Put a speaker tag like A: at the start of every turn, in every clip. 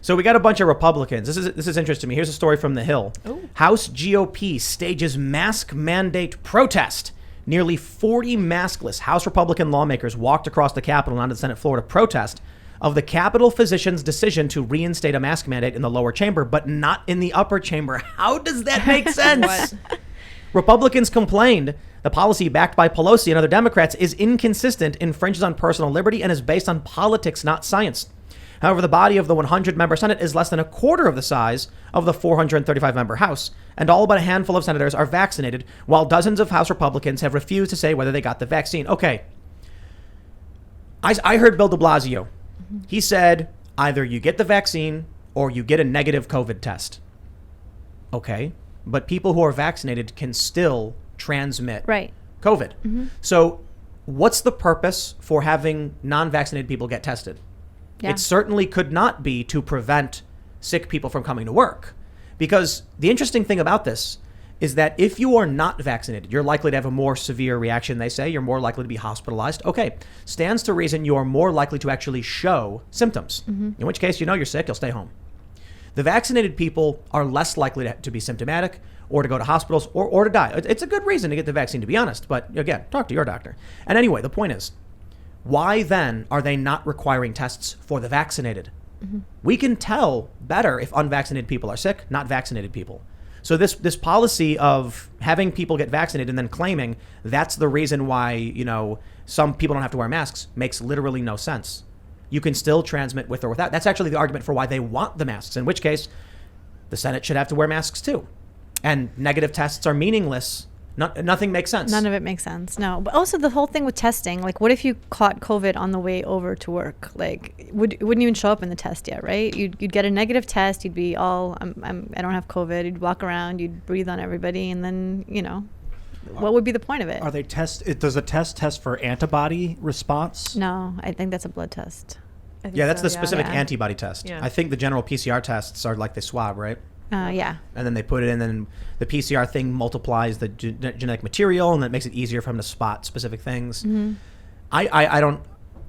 A: So we got a bunch of Republicans. This is interesting to me. Here's a story from The Hill.
B: Ooh.
A: House GOP stages mask mandate protest. Nearly 40 maskless House Republican lawmakers walked across the Capitol and onto the Senate floor to protest of the Capitol physician's decision to reinstate a mask mandate in the lower chamber, but not in the upper chamber. How does that make sense? Republicans complained the policy backed by Pelosi and other Democrats is inconsistent, infringes on personal liberty, and is based on politics, not science. However, the body of the 100-member Senate is less than a quarter of the size of the 435-member House, and all but a handful of senators are vaccinated, while dozens of House Republicans have refused to say whether they got the vaccine. Okay. I heard Bill de Blasio. He said, either you get the vaccine or you get a negative COVID test. Okay. But people who are vaccinated can still transmit COVID. So what's the purpose for having non-vaccinated people get tested? Yeah. It certainly could not be to prevent sick people from coming to work. Because the interesting thing about this is that if you are not vaccinated, you're likely to have a more severe reaction, they say. You're more likely to be hospitalized. Okay, stands to reason you are more likely to actually show symptoms. In which case, you know you're sick, you'll stay home. The vaccinated people are less likely to be symptomatic or to go to hospitals or to die. It's a good reason to get the vaccine, to be honest. But again, talk to your doctor. And anyway, the point is, why then are they not requiring tests for the vaccinated? We can tell better if unvaccinated people are sick, not vaccinated people. So this policy of having people get vaccinated and then claiming that's the reason why, you know, some people don't have to wear masks makes literally no sense. You can still transmit with or without. That's actually the argument for why they want the masks, in which case the Senate should have to wear masks too. And negative tests are meaningless. Nothing makes sense.
B: None of it makes sense. No. But also the whole thing with testing, like what if you caught COVID on the way over to work? Like wouldn't even show up in the test yet, right? You'd get a negative test. You'd be all, I don't have COVID. You'd walk around, you'd breathe on everybody. And then, you know, what would be the point of it?
C: Are they does a test for antibody response?
B: No, I think that's a blood test.
A: Yeah, that's the specific antibody test.
D: Yeah.
A: I think the general PCR tests are like they swab, right?
B: Yeah.
A: And then they put it in, and the PCR thing multiplies the genetic material, and that makes it easier for them to spot specific things. I don't,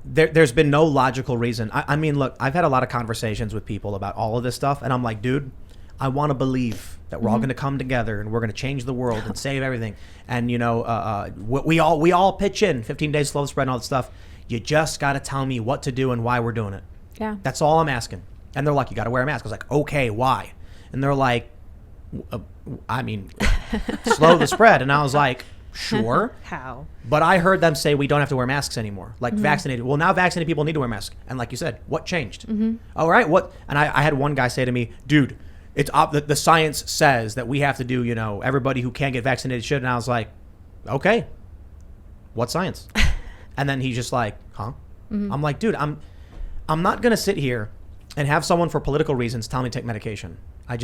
A: there's been no logical reason. I mean, look, I've had a lot of conversations with people about all of this stuff, and I'm like, dude, I want to believe that we're all going to come together and we're going to change the world and save everything. And, you know, we all pitch in 15 days slow spread and all that stuff. You just got to tell me what to do and why we're doing it.
B: Yeah.
A: That's all I'm asking. And they're like, you got to wear a mask. I was like, okay, why? And they're like, I mean, slow the spread. And I was like, sure.
D: How?
A: But I heard them say we don't have to wear masks anymore. Like vaccinated. Well, now vaccinated people need to wear masks. And like you said, what changed? All right, what? And I had one guy say to me, dude, it's the science says that we have to do, you know, everybody who can't get vaccinated should. And I was like, okay, what science? And then he's just like, huh? I'm like, dude, I'm not going to sit here and have someone for political reasons tell me to take medication. I'm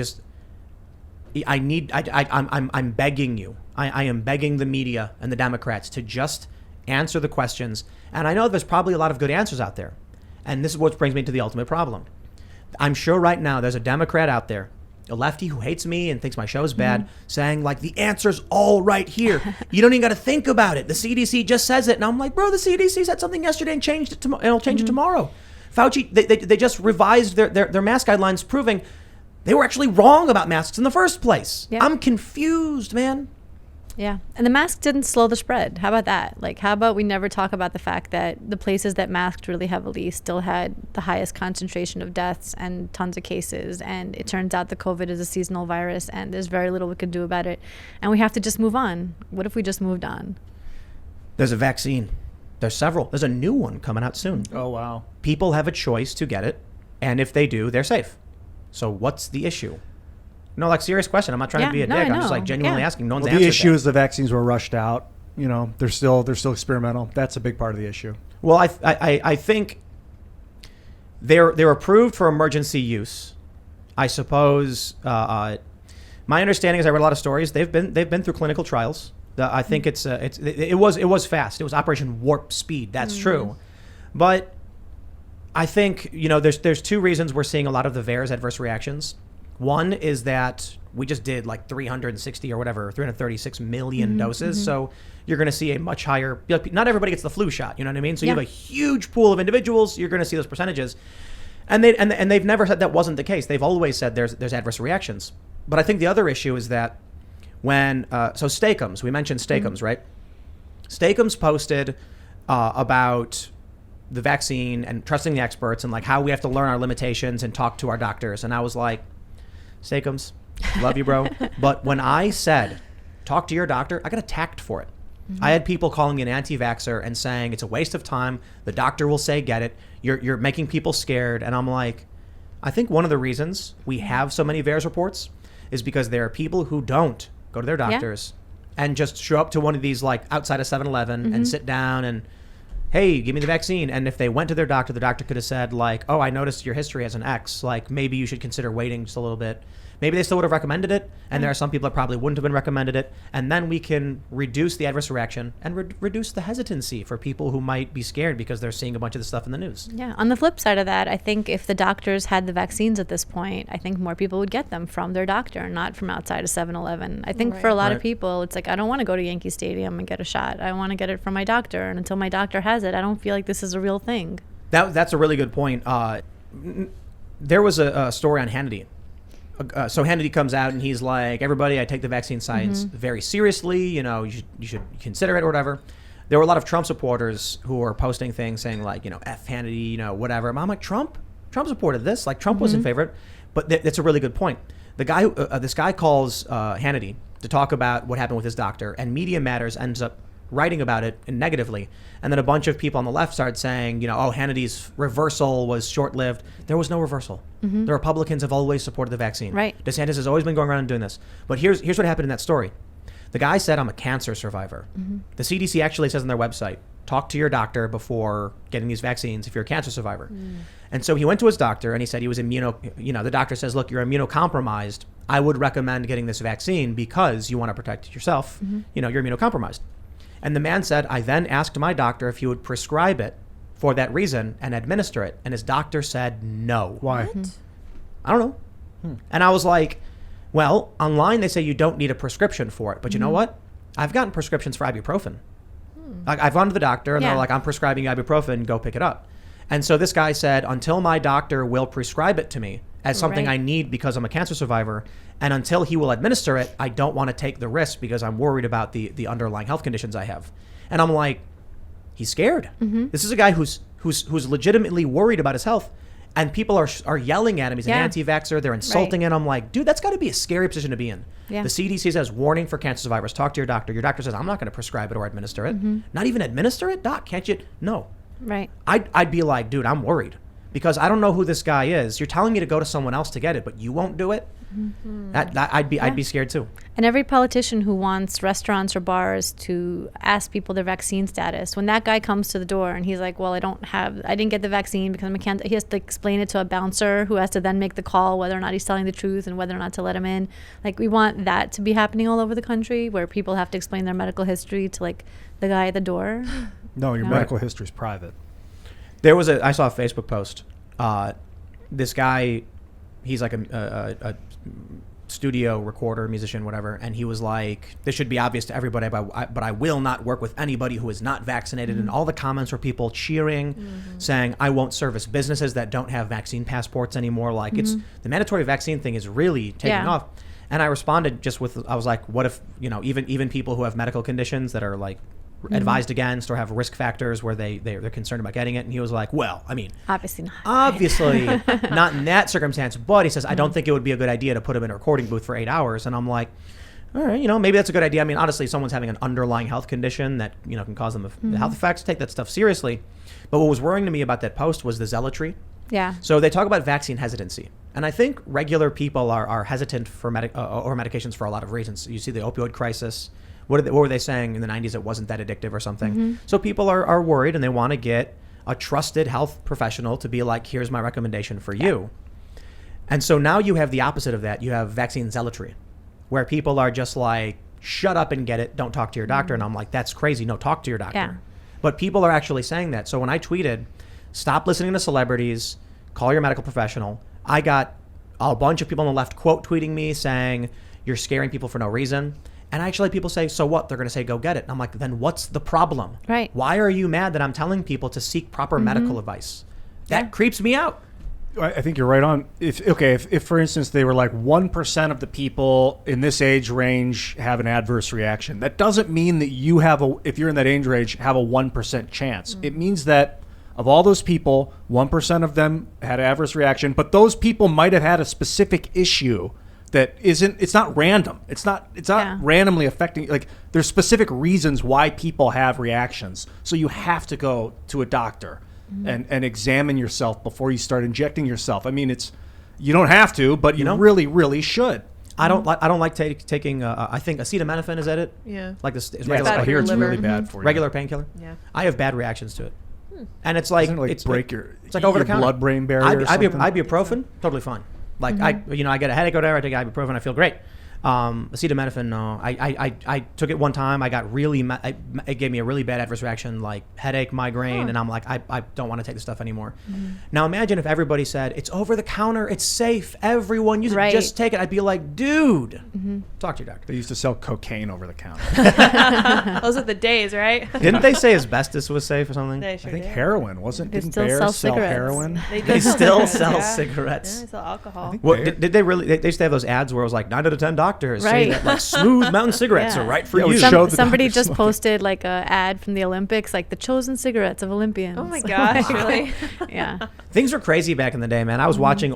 A: begging you. I am begging the media and the Democrats to just answer the questions. And I know there's probably a lot of good answers out there. And this is what brings me to the ultimate problem. I'm sure right now there's a Democrat out there, a lefty who hates me and thinks my show is bad, saying like, the answer's all right here. You don't even got to think about it. The CDC just says it. And I'm like, bro, the CDC said something yesterday and changed it and it'll change it tomorrow. Fauci, they just revised their mask guidelines, proving they were actually wrong about masks in the first place. Yeah. I'm confused, man.
B: Yeah. And the mask didn't slow the spread. How about that? Like, how about we never talk about the fact that the places that masked really heavily still had the highest concentration of deaths and tons of cases. And it turns out the COVID is a seasonal virus and there's very little we can do about it. And we have to just move on. What if we just moved on?
A: There's a vaccine. There's several. There's a new one coming out soon.
C: Oh, wow.
A: People have a choice to get it. And if they do, they're safe. So what's the issue? No, like, serious question. I'm not trying to be a dick. I'm just like genuinely asking. No one's answered
C: the issue
A: that.
C: is the vaccines were rushed out. You know, they're still experimental. That's a big part of the issue.
A: Well, I think they're approved for emergency use. I suppose my understanding is I read a lot of stories. They've been through clinical trials. I think it was fast. It was Operation Warp Speed. That's true, but I think, you know, there's two reasons we're seeing a lot of the VAERS adverse reactions. One is that we just did like 360 or whatever, 336 million doses. So you're going to see a much higher, not everybody gets the flu shot. You know what I mean? So you have a huge pool of individuals. You're going to see those percentages. And they've never said that wasn't the case. They've always said there's adverse reactions. But I think the other issue is that when so Steakums, we mentioned Steakums, right? Steakums posted about the vaccine and trusting the experts and like how we have to learn our limitations and talk to our doctors. And I was like, Steakums, love you, bro. But when I said, talk to your doctor, I got attacked for it. I had people calling me an anti-vaxxer and saying it's a waste of time. The doctor will say, get it. You're making people scared. And I'm like, I think one of the reasons we have so many VAERS reports is because there are people who don't go to their doctors and just show up to one of these like outside of 7-Eleven and sit down and, hey, give me the vaccine. And if they went to their doctor, the doctor could have said like, oh, I noticed your history has an X. Like maybe you should consider waiting just a little bit. Maybe they still would have recommended it. And there are some people that probably wouldn't have been recommended it. And then we can reduce the adverse reaction and reduce the hesitancy for people who might be scared because they're seeing a bunch of this stuff in the news.
B: Yeah. On the flip side of that, I think if the doctors had the vaccines at this point, I think more people would get them from their doctor, not from outside of 7-Eleven. I think for a lot of people, it's like, I don't want to go to Yankee Stadium and get a shot. I want to get it from my doctor. And until my doctor has it, I don't feel like this is a real thing.
A: That's a really good point. There was a story on Hannity. So Hannity comes out and he's like, everybody, I take the vaccine science very seriously. You know, you should consider it or whatever. There were a lot of Trump supporters who were posting things saying like, you know, F Hannity, you know, whatever. And I'm like, Trump supported this. Like Trump was in favor. But that's a really good point. The guy, this guy calls Hannity to talk about what happened with his doctor, and Media Matters ends up writing about it negatively. And then a bunch of people on the left started saying, you know, oh, Hannity's reversal was short-lived. There was no reversal. The Republicans have always supported the vaccine.
B: Right.
A: DeSantis has always been going around and doing this. But here's what happened in that story. The guy said, I'm a cancer survivor. The CDC actually says on their website, talk to your doctor before getting these vaccines if you're a cancer survivor. And so he went to his doctor and he said he was the doctor says, look, you're immunocompromised. I would recommend getting this vaccine because you want to protect yourself. You know, you're immunocompromised. And the man said, I then asked my doctor if he would prescribe it for that reason and administer it. And his doctor said no.
C: Why?
A: I don't know. And I was like, well, online they say you don't need a prescription for it. But you know what? I've gotten prescriptions for ibuprofen. Like, I've gone to the doctor and they're like, I'm prescribing ibuprofen, go pick it up. And so this guy said, until my doctor will prescribe it to me as something I need because I'm a cancer survivor, and until he will administer it, I don't want to take the risk because I'm worried about the underlying health conditions I have. And I'm like, he's scared. This is a guy who's legitimately worried about his health, and people are yelling at him. He's an anti-vaxxer. They're insulting him. I'm like, dude, that's got to be a scary position to be in. The CDC says, warning for cancer survivors, talk to your doctor. Your doctor says, I'm not going to prescribe it or administer it. Not even administer it? Doc, can't you? No.
B: Right.
A: I'd be like, dude, I'm worried because I don't know who this guy is. You're telling me to go to someone else to get it, but you won't do it? I'd be scared too.
B: And every politician who wants restaurants or bars to ask people their vaccine status, when that guy comes to the door and he's like, well, I didn't get the vaccine because he has to explain it to a bouncer who has to then make the call whether or not he's telling the truth and whether or not to let him in. Like, we want that to be happening all over the country where people have to explain their medical history to like the guy at the door.
C: No, your medical history is private.
A: I saw a Facebook post. This guy, he's like a studio recorder, musician, whatever, and he was like, this should be obvious to everybody, but I will not work with anybody who is not vaccinated. And all the comments were people cheering, saying, I won't service businesses that don't have vaccine passports anymore. Like, it's the mandatory vaccine thing is really taking off. And I responded I was like, what if, you know, even people who have medical conditions that are like advised against or have risk factors where they're concerned about getting it. And he was like, well, I mean, obviously not in that circumstance, but he says, I don't think it would be a good idea to put him in a recording booth for 8 hours. And I'm like, all right, you know, maybe that's a good idea. I mean, honestly, if someone's having an underlying health condition that, you know, can cause them health effects, take that stuff seriously. But what was worrying to me about that post was the zealotry.
B: Yeah.
A: So they talk about vaccine hesitancy. And I think regular people are hesitant for medications for a lot of reasons. You see the opioid crisis. What were they saying in the 90s? It wasn't that addictive or something. So people are worried and they want to get a trusted health professional to be like, here's my recommendation for you. And so now you have the opposite of that. You have vaccine zealotry, where people are just like, shut up and get it. Don't talk to your doctor. And I'm like, that's crazy. No, talk to your doctor.
B: Yeah.
A: But people are actually saying that. So when I tweeted, stop listening to celebrities, call your medical professional, I got a bunch of people on the left quote tweeting me saying, you're scaring people for no reason. And actually people say, so what? They're going to say, go get it. And I'm like, then what's the problem?
B: Right.
A: Why are you mad that I'm telling people to seek proper medical advice? That creeps me out.
C: I think you're right on. If for instance they were like 1% of the people in this age range have an adverse reaction, that doesn't mean that you have if you're in that age range, have a 1% chance. It means that of all those people, 1% of them had an adverse reaction, but those people might have had a specific issue that it's not random. It's not randomly affecting, like there's specific reasons why people have reactions. So you have to go to a doctor and examine yourself before you start injecting yourself. I mean, you don't have to, but you really, really should.
A: I don't like taking. I think acetaminophen, is that it?
B: Yeah.
A: Like this.
C: Yeah, I hear it's really bad for you.
A: Regular painkiller.
B: Yeah.
A: I have bad reactions to it, and it's like
C: it's like
A: over the counter.
C: Blood-brain barrier.
A: Ibuprofen, totally fine. Like I get a headache or whatever, I take ibuprofen, I feel great. Acetaminophen, no. I took it one time. I got it gave me a really bad adverse reaction, like headache, migraine, and I'm like, I don't want to take this stuff anymore. Now imagine if everybody said, it's over the counter, it's safe, everyone use it, just take it. I'd be like, dude, talk to your doctor.
C: They used to sell cocaine over the counter.
D: Those are the days, right?
A: Didn't they say asbestos was safe or something?
D: They sure
C: I think
D: did.
C: heroin wasn't.
B: They
C: Didn't
B: still
C: Bayer
B: sell
C: sell
B: cigarettes.
C: heroin?
A: They still sell cigarettes.
D: Yeah, they sell alcohol.
A: Did they really? They used to have those ads where it was like 9 out of 10 doctors say that like smooth mountain cigarettes are right for you.
B: Somebody just posted like a ad from the Olympics, like the chosen cigarettes of Olympians.
D: Oh my gosh, really?
B: Yeah.
A: Things were crazy back in the day, man. I was watching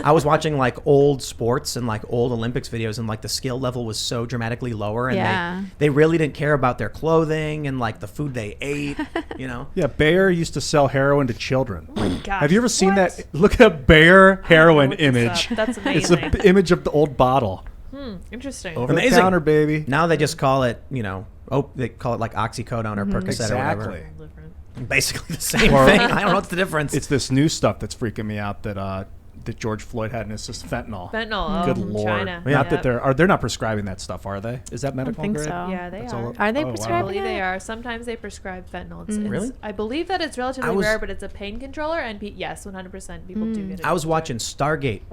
A: I was watching like old sports and like old Olympics videos, and like the skill level was so dramatically lower, and they really didn't care about their clothing and like the food they ate,
C: Yeah, Bayer used to sell heroin to children.
D: Oh my gosh.
C: Have you ever seen that? Look at a Bayer heroin image.
D: That's amazing.
C: It's the image of the old bottle.
D: Interesting.
C: Over the counter, baby.
A: Now they just call it, they call it like oxycodone or Percocet or whatever. Basically the same thing. I don't know what's the difference.
C: It's this new stuff that's freaking me out that George Floyd had, and it's just fentanyl.
D: Good lord. China.
C: Not that they're not prescribing that stuff, are they? Is that medical
B: I think
C: grade?
B: so.
D: Yeah, they are.
B: Are they
D: I
B: prescribing
D: believe
B: it?
D: they are. Sometimes they prescribe fentanyl.
A: Really?
D: I believe that it's relatively rare, but it's a pain controller, and yes, 100% people do get it.
A: I was watching Stargate.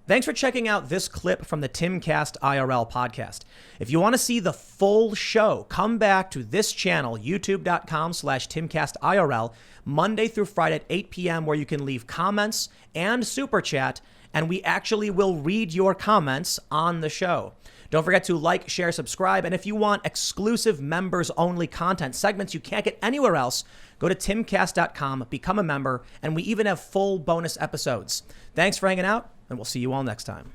A: Thanks for checking out this clip from the Timcast IRL podcast. If you want to see the full show, come back to this channel, youtube.com/TimcastIRL, Monday through Friday at 8 p.m., where you can leave comments and super chat, and we actually will read your comments on the show. Don't forget to like, share, subscribe, and if you want exclusive members-only content, segments you can't get anywhere else, go to timcast.com, become a member, and we even have full bonus episodes. Thanks for hanging out, and we'll see you all next time.